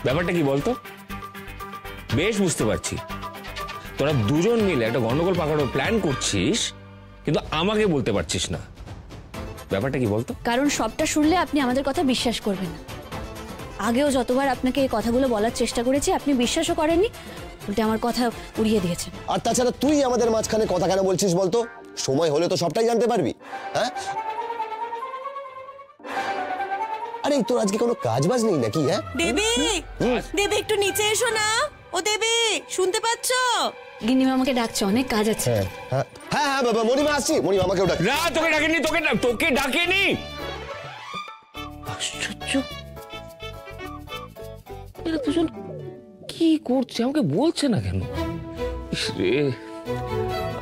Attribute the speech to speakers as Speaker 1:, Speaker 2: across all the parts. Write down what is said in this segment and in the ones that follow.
Speaker 1: ব্যাপারটা কি বলতো? বেশ বুঝতে পারছি তোরা দুজন মিলে একটা গন্ডগোল পাকানোর প্ল্যান করছিস, কিন্তু আমাকে বলতে পারছিস না। ব্যাপারটা কি বলতো?
Speaker 2: কারণ সবটা শুনলে আপনি আমাদের কথা বিশ্বাস করবেন না। আগেও যতবার আপনাকে এই কথাগুলো বলার চেষ্টা করেছি, আপনি বিশ্বাসও করেননি, উল্টে আমার কথা উড়িয়ে দিয়েছেন।
Speaker 3: আর তাছাড়া তুই আমাদের মাঝখানে কথা কেন বলছিস বলতো? সময় হলে তো সবটাই জানতে পারবি। হ্যাঁ, আরে তোর আজকে কোনো কাজ বাজ নেই নাকি? হ্যাঁ
Speaker 4: দেবী, দেবী একটু নিচে এসো না। ও দেবী, শুনতে পাচ্ছ?
Speaker 2: গিন্নিমা আমাকে ডাকছে, অনেক কাজ আছে।
Speaker 3: হ্যাঁ হ্যাঁ হ্যাঁ হ্যাঁ বাবা, মণিমা আসছি। মণিমা আমাকেও ডাক।
Speaker 1: না, তোকে ডাকেনি, তোকে ডাকেনি। আশ্চর্য, এরা দুজন কি করছে আমাকে বলছে না কেন? রে,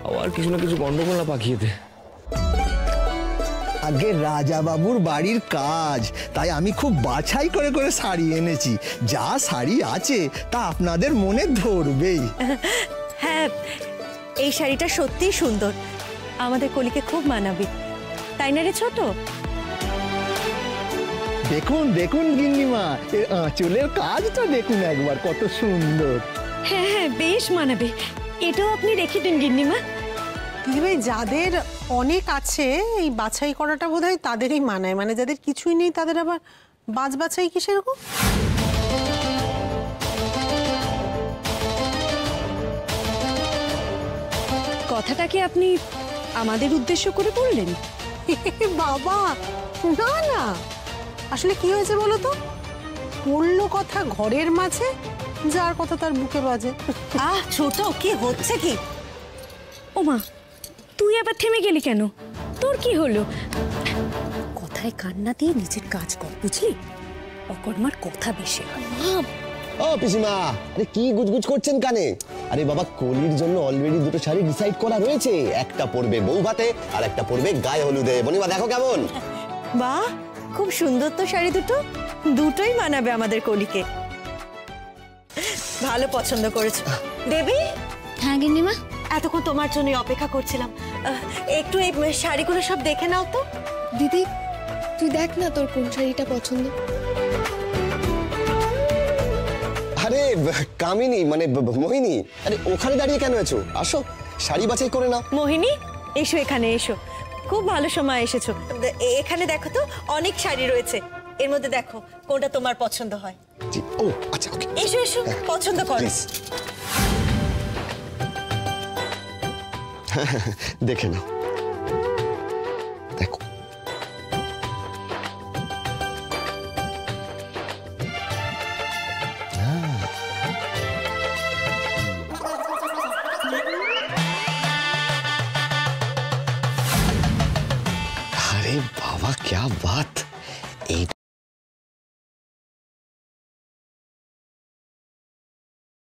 Speaker 1: আবার কিছু না কিছু গন্ডগোল না পাকিয়ে দে।
Speaker 5: আগে রাজা বাবুর বাড়ির কাজ, তাই আমি খুব বাছাই করে করে শাড়ি এনেছি। যা শাড়ি আছে তা আপনাদের মনে ধরবেই।
Speaker 4: হ্যাঁ, এই শাড়িটা সত্যিই সুন্দর, আমাদের কলিকে খুব মানাবে, তাই না রে ছোট?
Speaker 5: দেখুন দেখুন গিন্নিমা, এর আঁচলের কাজটা দেখুন একবার, কত সুন্দর।
Speaker 4: হ্যাঁ হ্যাঁ, বেশ মানাবে। এটাও আপনি রেখে দিন গিন্নিমা।
Speaker 6: দিদিভাই, যাদের অনেক আছে এই বাছাই করাটা বোধহয় তাদেরই মানায়, মানে যাদের কিছুই নেই তাদের আবার বাছাই কি সেরকম?
Speaker 4: কথাটা কি আপনি আমাদের উদ্দেশ্য করে বললেন?
Speaker 6: বাবা না না, আসলে কি হয়েছে বলো তো, বললো কথা ঘরের মাঝে, যার কথা তার বুকে বাজে।
Speaker 4: আহ ছোট, কি হচ্ছে কি? ওমা, তুই আবার থেমে গেলি কেন? তোর কি হলো? কথায় কান্না দিয়ে নিজের কাজ কর, বুঝলি? অকর্মার কথা বেশি।
Speaker 3: ও পিসিমা, আরে কি গুজগুজ করছেন কানে? আরে বাবা, কলির জন্য অলরেডি দুটো শাড়ি ডিসাইড করা রয়েছে। একটা পরবে বউ ভাতে আর একটা পরবে গায়ে হলুদে। মণিমা দেখো কেমন।
Speaker 4: বাহ, খুব সুন্দর তো শাড়ি দুটো, দুটোই মানাবে আমাদের কলিকে। ভালো পছন্দ করেছো দেবী।
Speaker 2: হ্যাঁ গিন্নিমা,
Speaker 4: এতক্ষণ তোমার জন্য অপেক্ষা করছিলাম। একটু এই শাড়িগুলো সব দেখে নাও তো।
Speaker 7: দিদি, তুই দেখ না তোর কোন শাড়িটা পছন্দ।
Speaker 3: আরে কামিনী, মানে মোহিনী, আরে ওখানে দাঁড়িয়ে কেন আছো? আসো, শাড়ি বাছাই করে নাও।
Speaker 4: মোহিনী, এসো এখানে এসো, খুব ভালো সময় এসেছো। এখানে দেখো তো, অনেক শাড়ি রয়েছে, এর মধ্যে দেখো কোনটা তোমার পছন্দ হয়।
Speaker 3: জি, ও আচ্ছা, ওকে।
Speaker 4: এসো এসো, পছন্দ করো।
Speaker 3: দেখে নাও, দেখো। अरे बाबा, क्या बात।